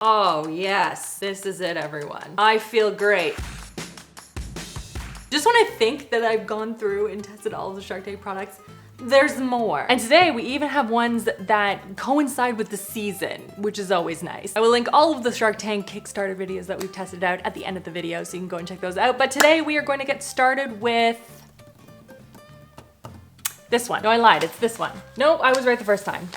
Oh yes, this is it, everyone. I feel great. Just when I think that I've gone through and tested all of the Shark Tank products, there's more. And today we even have ones that coincide with the season, which is always nice. I will link all of the Shark Tank Kickstarter videos that we've tested out at the end of the video, so you can go and check those out. But today we are going to get started with this one. No, I lied, it's this one. No, I was right the first time.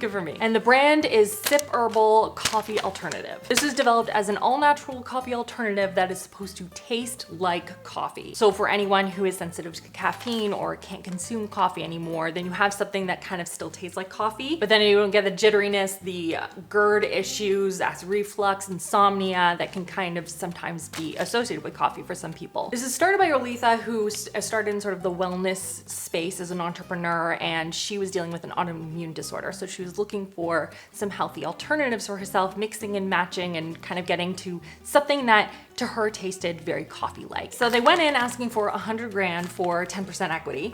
Good for me. And the brand is Sip Herbal Coffee Alternative. This is developed as an all-natural coffee alternative that is supposed to taste like coffee. So for anyone who is sensitive to caffeine or can't consume coffee anymore, then you have something that kind of still tastes like coffee, but then you don't get the jitteriness, the GERD issues, acid reflux, insomnia that can kind of sometimes be associated with coffee for some people. This is started by Olitha, who started in sort of the wellness space as an entrepreneur, and she was dealing with an autoimmune disorder. So she was looking for some healthy alternatives for herself, mixing and matching and kind of getting to something that to her tasted very coffee-like. So they went in asking for 100 grand for 10% equity.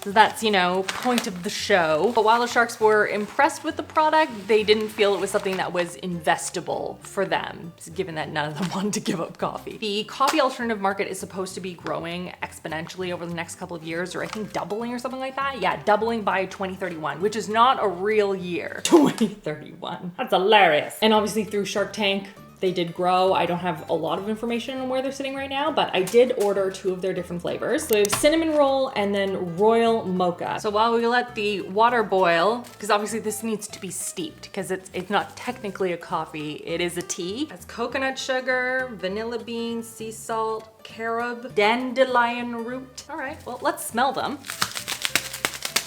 So that's, you know, point of the show. But while the sharks were impressed with the product, they didn't feel it was something that was investable for them, given that none of them wanted to give up coffee. The coffee alternative market is supposed to be growing exponentially over the next couple of years, or I think doubling or something like that. Yeah, doubling by 2031, which is not a real year. 2031. That's hilarious. And obviously through Shark Tank, they did grow. I don't have a lot of information on where they're sitting right now, but I did order 2 of their different flavors. So we have cinnamon roll and then royal mocha. So while we let the water boil, because obviously this needs to be steeped because it's not technically a coffee, it is a tea. It's coconut sugar, vanilla beans, sea salt, carob, dandelion root. All right, well, let's smell them.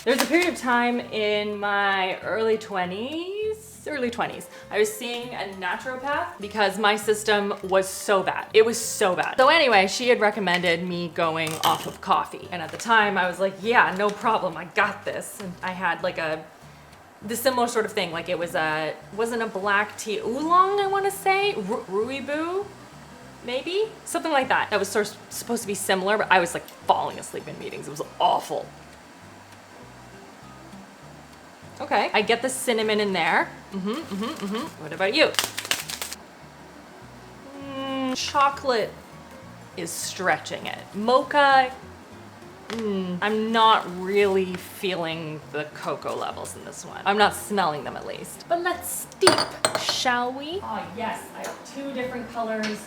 There's a period of time in my early 20s, I was seeing a naturopath because my system was so bad. It was so bad. So anyway, she had recommended me going off of coffee. And at the time I was like, yeah, no problem, I got this. And I had like the similar sort of thing. Like it wasn't a black tea oolong, I wanna say, Ruibu, maybe? Something like that. That was sort of supposed to be similar, but I was like falling asleep in meetings. It was awful. Okay, I get the cinnamon in there. What about you? Chocolate is stretching it. Mocha, I'm not really feeling the cocoa levels in this one. I'm not smelling them at least. But let's steep, shall we? Oh yes, I have 2 different colors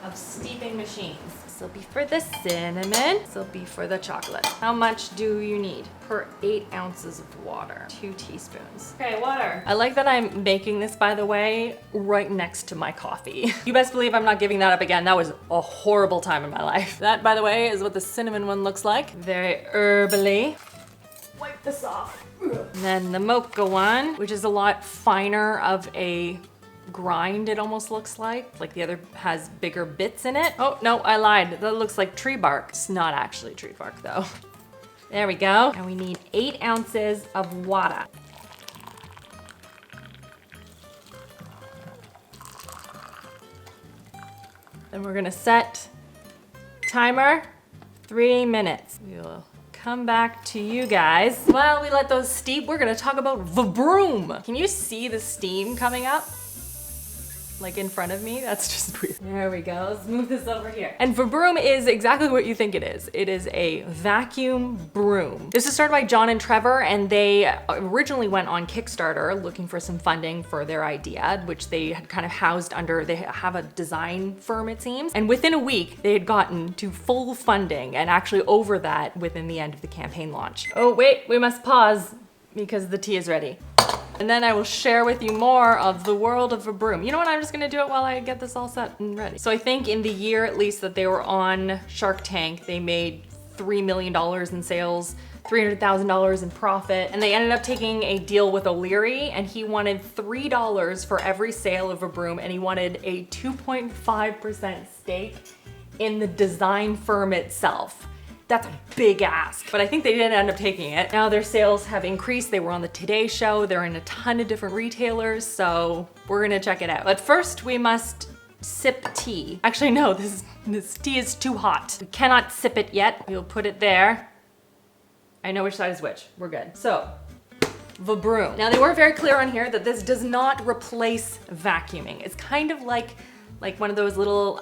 of steeping machines. This will be for the cinnamon, this will be for the chocolate. How much do you need per 8 ounces of water? 2 teaspoons. Okay, water. I like that I'm making this, by the way, right next to my coffee. You best believe I'm not giving that up again. That was a horrible time in my life. That, by the way, is what the cinnamon one looks like. Very herbally. Wipe this off. And then the mocha one, which is a lot finer of a grind, it almost looks like the other has bigger bits in it. Oh no, I lied, that looks like tree bark. It's not actually tree bark though. There we go. And we need 8 ounces of water. Then we're gonna set timer 3 minutes. We'll come back to you guys. While we let those steep, we're gonna talk about Vabroom. Can you see the steam coming up? Like in front of me, that's just weird. There we go, let's move this over here. And Vabroom is exactly what you think it is. It is a vacuum broom. This is started by John and Trevor, and they originally went on Kickstarter looking for some funding for their idea, which they had kind of housed under, they have a design firm it seems. And within a week, they had gotten to full funding and actually over that within the end of the campaign launch. Oh wait, we must pause because the tea is ready. And then I will share with you more of the world of Vabroom. You know what, I'm just gonna do it while I get this all set and ready. So I think in the year at least that they were on Shark Tank, they made $3 million in sales, $300,000 in profit, and they ended up taking a deal with O'Leary, and he wanted $3 for every sale of Vabroom, and he wanted a 2.5% stake in the design firm itself. That's a big ask, but I think they did end up taking it. Now their sales have increased. They were on the Today Show. They're in a ton of different retailers, so we're gonna check it out. But first we must sip tea. Actually, no, this tea is too hot. We cannot sip it yet. We'll put it there. I know which side is which. We're good. So Vabroom. Now they weren't very clear on here that this does not replace vacuuming. It's kind of like one of those little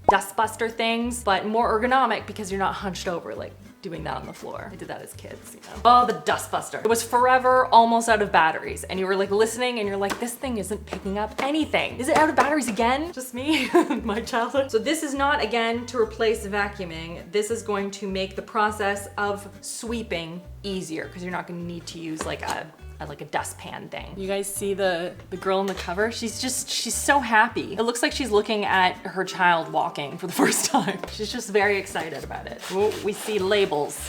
dust buster things, but more ergonomic because you're not hunched over like doing that on the floor. I did that as kids, you know. Oh, the dust buster. It was forever almost out of batteries, and you were like listening and you're like, this thing isn't picking up anything. Is it out of batteries again? Just me, my childhood. So this is not, again, to replace vacuuming. This is going to make the process of sweeping easier because you're not gonna need to use like a dustpan thing. You guys see the girl in the cover? She's so happy. It looks like she's looking at her child walking for the first time. She's just very excited about it. Ooh, we see labels.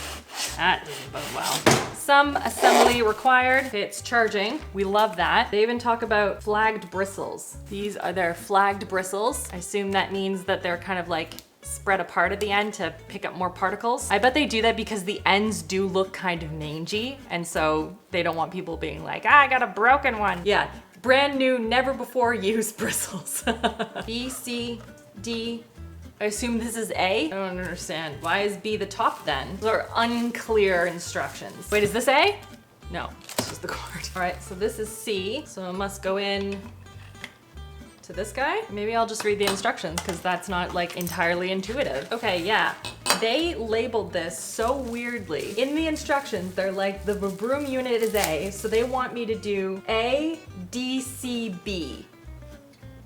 That doesn't bode well. Some assembly required. It's charging. We love that. They even talk about flagged bristles. These are their flagged bristles. I assume that means that they're kind of like spread apart at the end to pick up more particles. I bet they do that because the ends do look kind of mangy, and so they don't want people being like, I got a broken one. Yeah, brand new, never before used bristles. B, C, D. I assume this is A? I don't understand. Why is B the top then? Those are unclear instructions. Wait, is this A? No, it's just the cord. All right, so this is C, so it must go in to this guy. Maybe I'll just read the instructions because that's not like entirely intuitive. Okay, yeah. They labeled this so weirdly. In the instructions, they're like, the Vabroom unit is A, so they want me to do A, D, C, B.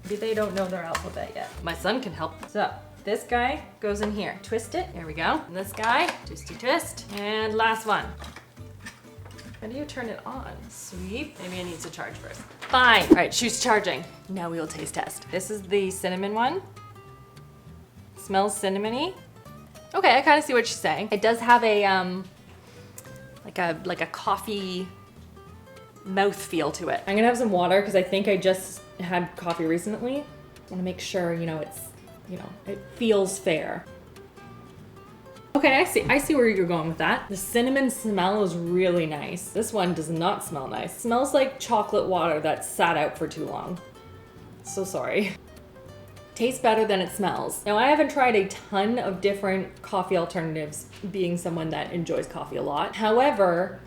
Maybe they don't know their alphabet yet. My son can help. So this guy goes in here. Twist it, there we go. And this guy, twisty twist. And last one. How do you turn it on? Sweep. Maybe it needs to charge first. Fine. All right, she's charging. Now we will taste test. This is the cinnamon one. Smells cinnamony. Okay, I kind of see what she's saying. It does have a like a coffee mouth feel to it. I'm gonna have some water because I think I just had coffee recently. I want to make sure, it feels fair. Okay, I see where you're going with that. The cinnamon smell is really nice. This one does not smell nice. It smells like chocolate water that sat out for too long. So sorry. Tastes better than it smells. Now, I haven't tried a ton of different coffee alternatives, being someone that enjoys coffee a lot. However,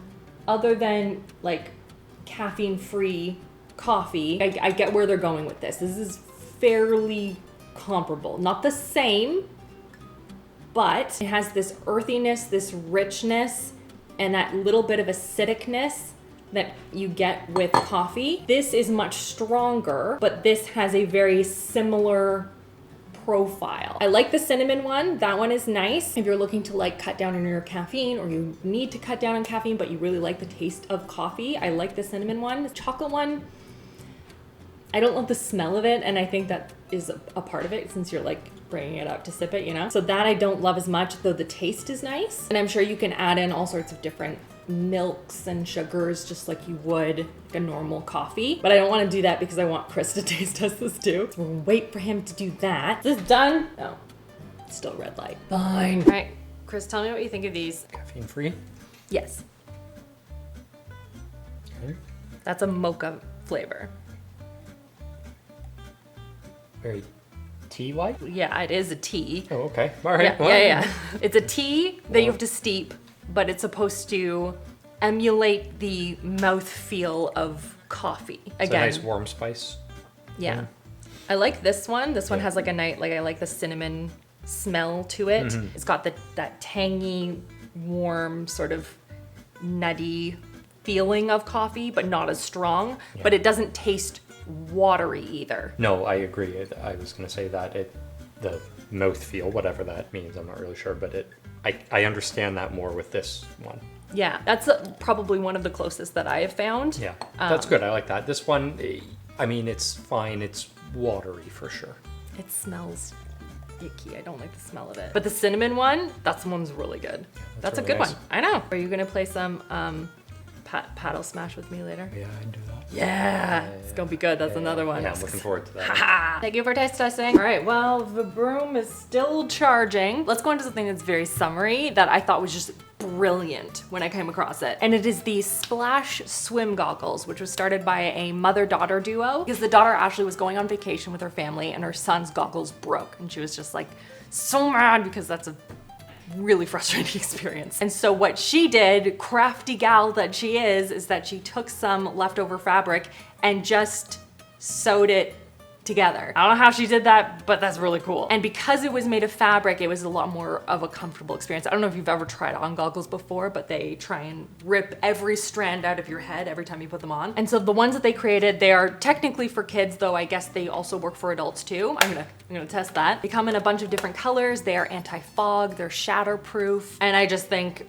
other than like caffeine-free coffee, I get where they're going with this. This is fairly comparable. Not the same, but it has this earthiness, this richness, and that little bit of acidicness that you get with coffee. This is much stronger, but this has a very similar profile. I like the cinnamon one. That one is nice. If you're looking to like cut down on your caffeine, or you need to cut down on caffeine, but you really like the taste of coffee, I like the cinnamon one. The chocolate one, I don't love the smell of it, and I think that is a part of it since you're like bringing it up to sip it, So that I don't love as much, though the taste is nice. And I'm sure you can add in all sorts of different milks and sugars just like you would like a normal coffee. But I don't want to do that because I want Chris to taste test this too. So we'll wait for him to do that. Is this done? No, it's still red light. Fine. All right, Chris, tell me what you think of these. Caffeine free? Yes. Okay. That's a mocha flavor. Very tea-like? Yeah, it is a tea. Oh, okay. All right. Yeah. It's a tea that you have to steep, but it's supposed to emulate the mouthfeel of coffee. It's a nice warm spice. Yeah. I like this one. This one has like I like the cinnamon smell to it. Mm-hmm. It's got that tangy, warm, sort of nutty feeling of coffee, but not as strong. Yeah. But it doesn't taste watery either. No, I agree. I was going to say that the mouthfeel, whatever that means, I'm not really sure, but I understand that more with this one. Yeah, that's probably one of the closest that I have found. Yeah, that's good. I like that. This one, I mean, it's fine. It's watery for sure. It smells icky. I don't like the smell of it. But the cinnamon one, that one's really good. Yeah, that's really a good nice one. I know. Are you going to play some Paddlesmash with me later? Yeah, I can do that. Yeah, it's gonna be good. That's another one. Yeah, I'm looking forward to that. Thank you for taste testing. All right, well, the broom is still charging. Let's go into something that's very summery that I thought was just brilliant when I came across it. And it is the Splash swim goggles, which was started by a mother-daughter duo because the daughter Ashley was going on vacation with her family and her son's goggles broke. And she was just like so mad because that's a really frustrating experience. And so what she did, crafty gal that she is that she took some leftover fabric and just sewed it together. I don't know how she did that, but that's really cool. And because it was made of fabric, it was a lot more of a comfortable experience. I don't know if you've ever tried on goggles before, but they try and rip every strand out of your head every time you put them on. And so the ones that they created, they are technically for kids, though I guess they also work for adults too. I'm gonna test that. They come in a bunch of different colors. They are anti-fog, they're shatterproof, and I just think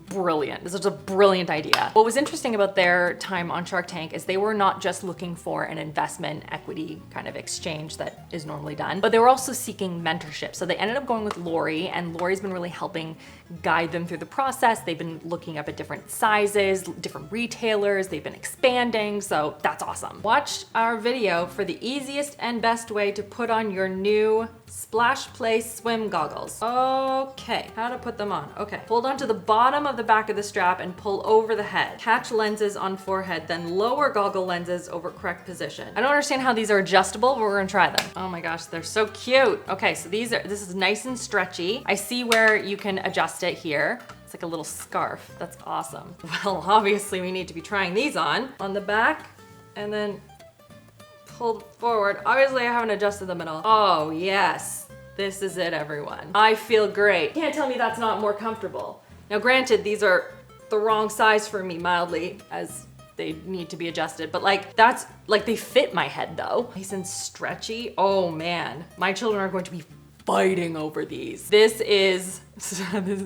brilliant. This is a brilliant idea. What was interesting about their time on Shark Tank is they were not just looking for an investment equity kind of exchange that is normally done, but they were also seeking mentorship. So they ended up going with Lori, and Lori's been really helping guide them through the process. They've been looking up at different sizes, different retailers, they've been expanding, so that's awesome. Watch our video for the easiest and best way to put on your new Splash Play swim goggles. Okay, how to put them on. Okay, hold on to the bottom of the back of the strap and pull over the head. Catch lenses on forehead, then lower goggle lenses over correct position. I don't understand how these are adjustable, but we're gonna try them. Oh my gosh, they're so cute. Okay, so this is nice and stretchy. I see where you can adjust it here. It's like a little scarf. That's awesome. Well, obviously we need to be trying these on the back and then pulled forward. Obviously I haven't adjusted them at all. Oh yes, this is it everyone. I feel great. Can't tell me that's not more comfortable. Now granted, these are the wrong size for me mildly, as they need to be adjusted, but that's they fit my head though. Nice and stretchy. Oh man, my children are going to be fighting over these. This is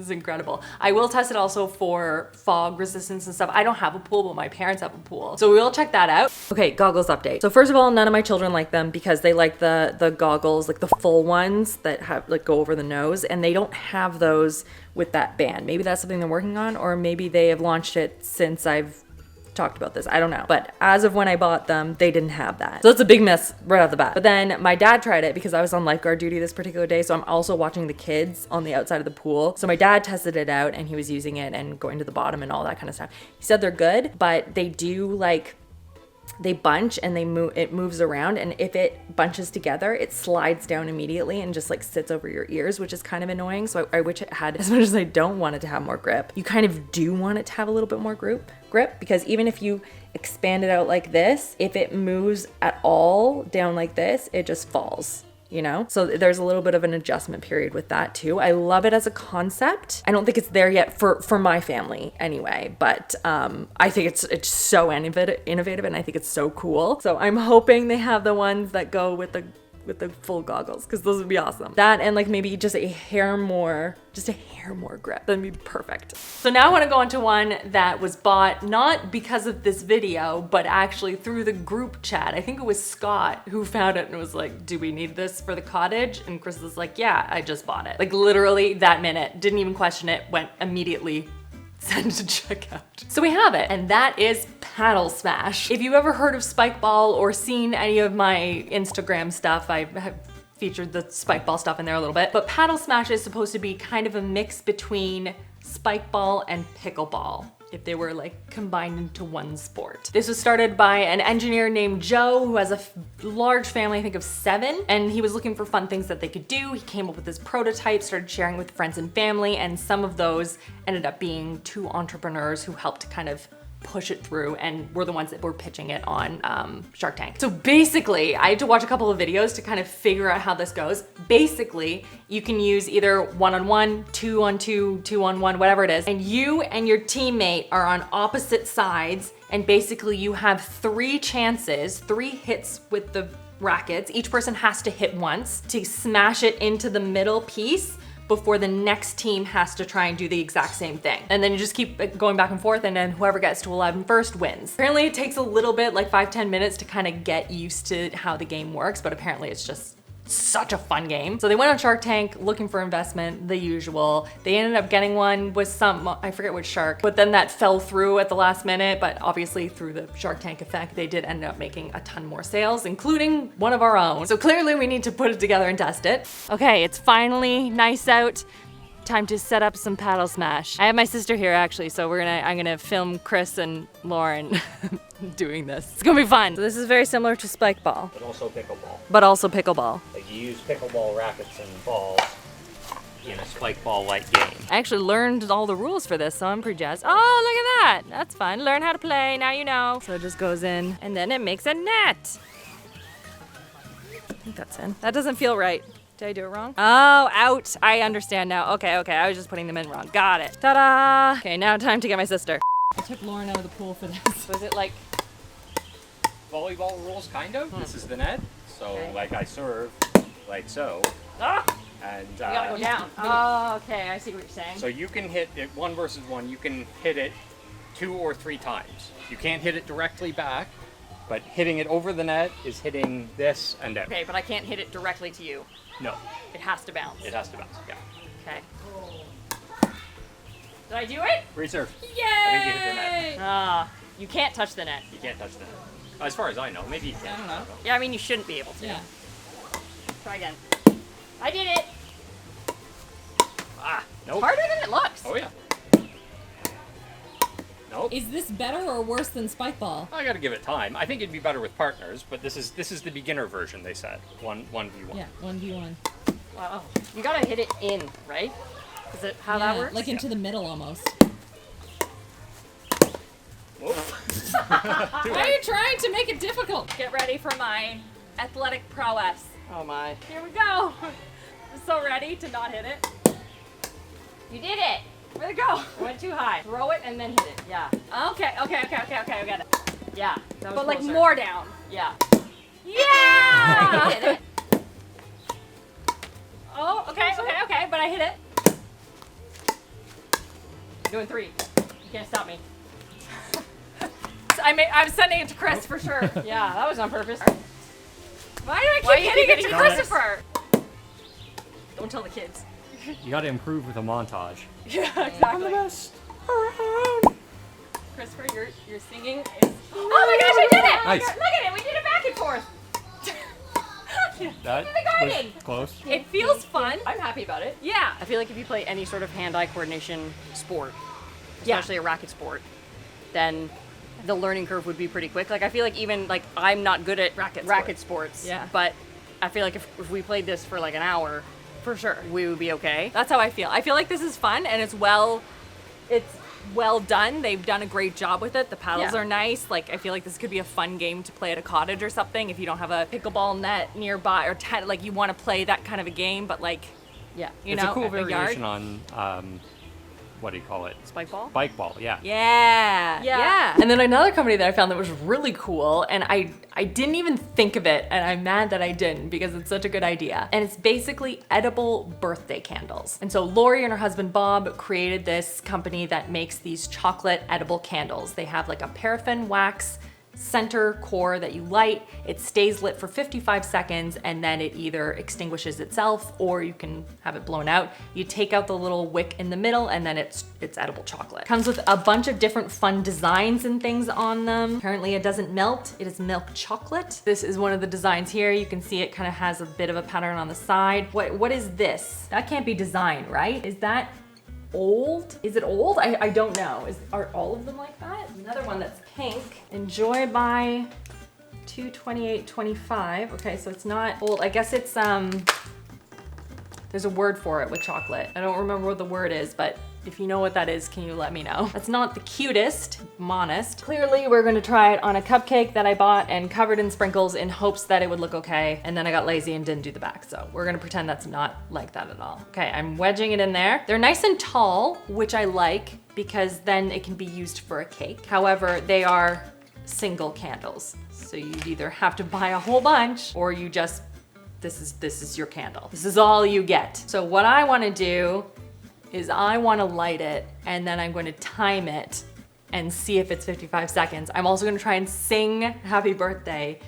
incredible. I will test it also for fog resistance and stuff. I don't have a pool, but my parents have a pool, so we'll check that out. Okay, goggles update. So first of all, none of my children like them because they like the goggles, like the full ones that have go over the nose, and they don't have those with that band. Maybe that's something they're working on, or maybe they have launched it since I've talked about this. I don't know. But as of when I bought them, they didn't have that. So it's a big mess right off the bat. But then my dad tried it because I was on lifeguard duty this particular day. So I'm also watching the kids on the outside of the pool. So my dad tested it out and he was using it and going to the bottom and all that kind of stuff. He said they're good, but they do they bunch and it moves around, and if it bunches together, it slides down immediately and just sits over your ears, which is kind of annoying. So I wish it had, as much as I don't want it to have more grip, you kind of do want it to have a little bit more grip, because even if you expand it out like this, if it moves at all down like this, it just falls. So there's a little bit of an adjustment period with that too. I love it as a concept. I don't think it's there yet for my family anyway, but I think it's so innovative, and I think it's so cool. So I'm hoping they have the ones that go with the full goggles, because those would be awesome. That and maybe just a hair more grip. That'd be perfect. So now I want to go into one that was bought not because of this video, but actually through the group chat. I think it was Scott who found it and was like, do we need this for the cottage? And Chris was like, yeah, I just bought it. Literally that minute, didn't even question it, went immediately send to checkout. So we have it, and that is Paddlesmash. If you've ever heard of Spike Ball or seen any of my Instagram stuff, I have featured the Spike Ball stuff in there a little bit, but Paddlesmash is supposed to be kind of a mix between Spike Ball and Pickleball, if they were combined into one sport. This was started by an engineer named Joe who has a large family, I think of 7, and he was looking for fun things that they could do. He came up with this prototype, started sharing with friends and family, and some of those ended up being 2 entrepreneurs who helped kind of push it through and were the ones that were pitching it on Shark Tank. So basically, I had to watch a couple of videos to kind of figure out how this goes. Basically, you can use either 1-on-1, 2-on-2, 2-on-1, whatever it is, and you and your teammate are on opposite sides, and basically you have 3 chances, 3 hits with the rackets. Each person has to hit once to smash it into the middle piece before the next team has to try and do the exact same thing. And then you just keep going back and forth, and then whoever gets to 11 first wins. Apparently it takes a little bit, 5-10 minutes to kind of get used to how the game works, but apparently it's just such a fun game. So they went on Shark Tank looking for investment, the usual. They ended up getting one with some, I forget which shark, but then that fell through at the last minute, but obviously through the Shark Tank effect, they did end up making a ton more sales, including one of our own. So clearly we need to put it together and test it. Okay, it's finally nice out. Time to set up some Paddlesmash. I have my sister here actually, so I'm gonna film Chris and Lauren doing this. It's gonna be fun. So this is very similar to Spike Ball. But also pickleball. But also pickleball. You use pickleball rackets and balls, in a spike ball-like game. I actually learned all the rules for this, so I'm pretty jazzed. Oh, look at that. That's fun. Learn how to play, now you know. So it just goes in, and then it makes a net. I think that's in. That doesn't feel right. Did I do it wrong? Oh, out. I understand now. Okay, I was just putting them in wrong. Got it. Ta-da! Okay, now time to get my sister. I took Lauren out of the pool for this. Was it like... Volleyball rules, kind of. This is the net. So, Okay. like, I serve like so. Ah! And You gotta go down. Oh, okay, I see what you're saying. so you can hit it 1 versus 1. You can hit it 2 or 3 times. You can't hit it directly back, but hitting it over the net is hitting this and out. Okay, but I can't hit it directly to you. No, It has to bounce. it has to bounce. Yeah. Okay. Did I do it? Reserve. Yay! I think you hit the net. Ah, you can't touch the net. You can't touch the net. As far as I know, maybe you can. I don't know. Yeah, I mean, you shouldn't be able to. Yeah. Try again. I did it! Ah, nope. Harder than it looks. Oh yeah. Nope. Is this better or worse than spike ball? I gotta give it time. I think it'd be better with partners, but this is the beginner version. They said 1v1. Yeah, 1v1. Wow. You gotta hit it in, right? Is it how that Yeah, works? like into the middle almost. Whoop. Why are you trying to make it difficult? Get ready for my athletic prowess. Oh my. Here we go. I'm so ready to not hit it. You did it. Where'd it go? It went too high. Throw it and then hit it. Yeah. Okay. I got it. Yeah. That was But like closer. more down. Yeah. Yeah! Hit it. Oh, okay. But I hit it. Doing 3. You can't stop me. I'm sending it to Chris for sure. Yeah, that was on purpose. Why do I keep hitting it to Christopher? Don't tell the kids. You gotta improve with a montage. Yeah, exactly. best around. Christopher, your singing is. Oh my gosh, I did it! Nice. Look at it, we did it back and forth. That Look at the garden. was close. It feels fun. I'm happy about it. Yeah. I feel like if you play any sort of hand-eye coordination sport, especially a racket sport, then the learning curve would be pretty quick. Like I feel like even like I'm not good at racket sports. Yeah. But I feel like if we played this for like an hour, for sure, we would be okay. That's how I feel. I feel like this is fun and it's well done. They've done a great job with it. The paddles are nice. Like I feel like this could be a fun game to play at a cottage or something if you don't have a pickleball net nearby or like you want to play that kind of a game, but like you It's know, a cool at the yard. variation on what do you call it? Spike ball? Bike ball, yeah. Yeah. And then another company that I found that was really cool, and I didn't even think of it, and I'm mad that I didn't because it's such a good idea. And it's basically edible birthday candles. And so Lori and her husband Bob created this company that makes these chocolate edible candles. They have like a paraffin wax center core that you light. It stays lit for 55 seconds and then it either extinguishes itself or you can have it blown out. You take out the little wick in the middle and then it's edible chocolate. Comes with a bunch of different fun designs and things on them. Apparently it doesn't melt, it is milk chocolate. This is one of the designs here. You can see it kind of has a bit of a pattern on the side. What is this? That can't be design, right? Is that old? Is it old? I don't know. Are all of them like that? Another one that's pink. Enjoy by 2/28/25. Okay, so it's not old. I guess it's there's a word for it with chocolate. I don't remember what the word is, but if you know what that is, can you let me know? That's not the cutest, I'm honest. Clearly, we're gonna try it on a cupcake that I bought and covered in sprinkles in hopes that it would look okay. And then I got lazy and didn't do the back. So we're gonna pretend that's not like that at all. Okay, I'm wedging it in there. They're nice and tall, which I like because then it can be used for a cake. However, they are single candles. So you'd either have to buy a whole bunch or you just, this is your candle. This is all you get. So what I wanna do is I wanna light it and then I'm going to time it and see if it's 55 seconds. I'm also gonna try and sing happy birthday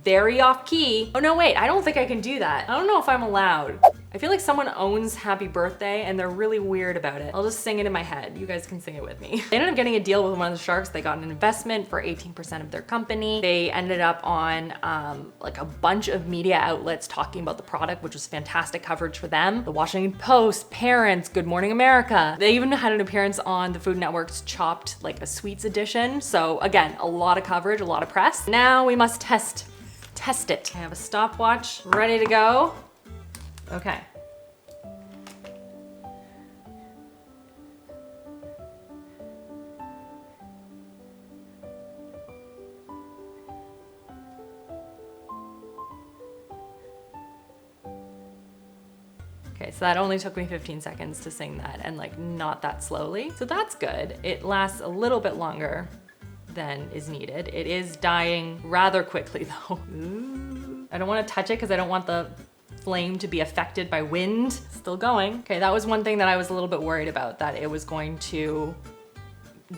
very off key. Oh no, wait, I don't think I can do that. I don't know if I'm allowed. I feel like someone owns happy birthday and they're really weird about it. I'll just sing it in my head. You guys can sing it with me. They ended up getting a deal with one of the sharks. They got an investment for 18% of their company. They ended up on like a bunch of media outlets talking about the product, which was fantastic coverage for them. The Washington Post, Parents, Good Morning America. They even had an appearance on the Food Network's Chopped, like a sweets edition. So again, a lot of coverage, a lot of press. Now we must test it. I have a stopwatch ready to go. Okay. Okay, so that only took me 15 seconds to sing that, and like not that slowly. So that's good. It lasts a little bit longer than is needed. It is dying rather quickly though. Ooh. I don't want to touch it because I don't want the flame to be affected by wind. Still going. Okay, that was one thing that I was a little bit worried about, that it was going to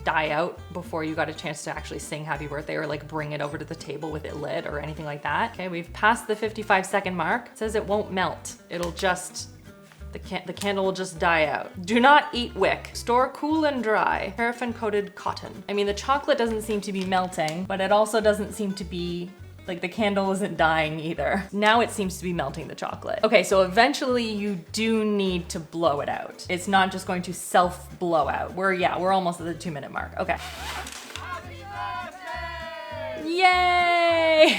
die out before you got a chance to actually sing happy birthday or like bring it over to the table with it lit or anything like that. Okay, we've passed the 55-second mark. It says it won't melt. It'll just, the candle will just die out. Do not eat wick. Store cool and dry. Paraffin coated cotton. I mean, the chocolate doesn't seem to be melting, but it also doesn't seem to be, like the candle isn't dying either. Now it seems to be melting the chocolate. Okay, so eventually you do need to blow it out. It's not just going to self blow out. We're almost at the 2-minute mark. Okay. Yay!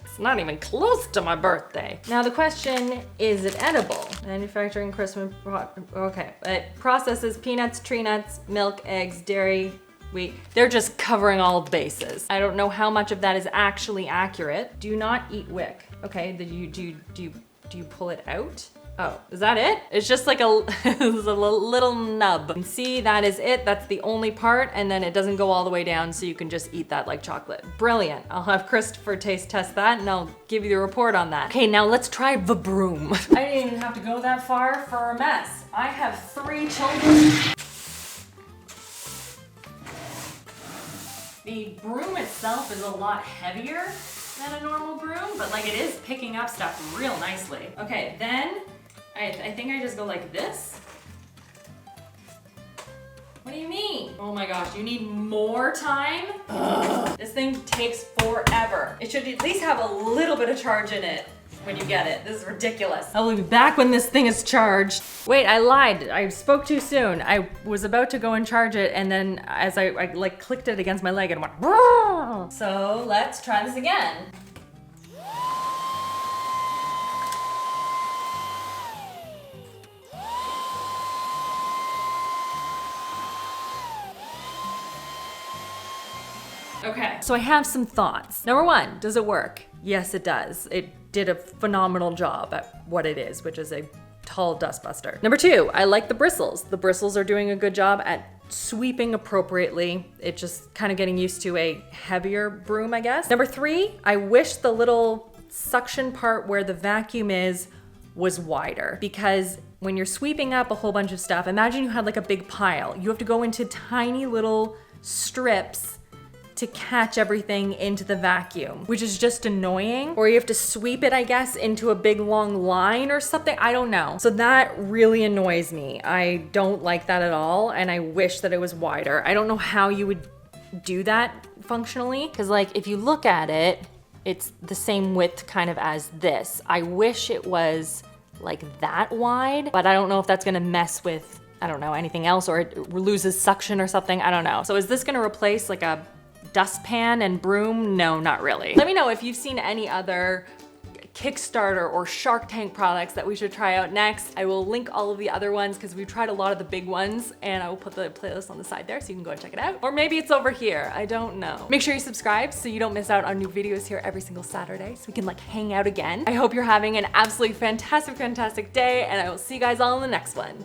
It's not even close to my birthday. Now the question, is it edible? Manufacturing Christmas, okay. It processes peanuts, tree nuts, milk, eggs, dairy, wheat. They're just covering all bases. I don't know how much of that is actually accurate. Do not eat wick. Okay, do you pull it out? Oh, is that it? It's just like a, it's a little nub. You can see that is it. That's the only part, and then it doesn't go all the way down, so you can just eat that like chocolate. Brilliant. I'll have Christopher taste test that, and I'll give you the report on that. Okay, now let's try Vabroom. I didn't even have to go that far for a mess. I have 3 children. The broom itself is a lot heavier than a normal broom, but like it is picking up stuff real nicely. Okay, then I think I just go like this. What do you mean? Oh my gosh, you need more time? Ugh. This thing takes forever. It should at least have a little bit of charge in it when you get it. This is ridiculous. I will be back when this thing is charged. Wait, I lied. I spoke too soon. I was about to go and charge it, and then as I like clicked it against my leg and went, Brrr! So let's try this again. Okay, so I have some thoughts. Number 1, does it work? Yes, it does. It did a phenomenal job at what it is, which is a tall dust buster. Number 2, I like the bristles. The bristles are doing a good job at sweeping appropriately. It's just kind of getting used to a heavier broom, I guess. Number 3, I wish the little suction part where the vacuum is was wider, because when you're sweeping up a whole bunch of stuff, imagine you had like a big pile. You have to go into tiny little strips to catch everything into the vacuum, which is just annoying. Or you have to sweep it, I guess, into a big long line or something. I don't know. So that really annoys me. I don't like that at all, and I wish that it was wider. I don't know how you would do that functionally, because like if you look at it, it's the same width kind of as this. I wish it was like that wide, but I don't know if that's gonna mess with, I don't know, anything else, or it loses suction or something. I don't know. So is this gonna replace like a dustpan and broom? No, not really. Let me know if you've seen any other Kickstarter or Shark Tank products that we should try out next. I will link all of the other ones because we've tried a lot of the big ones, and I will put the playlist on the side there so you can go and check it out. Or maybe it's over here, I don't know. Make sure you subscribe so you don't miss out on new videos here every single Saturday so we can like hang out again. I hope you're having an absolutely fantastic day, and I will see you guys all in the next one.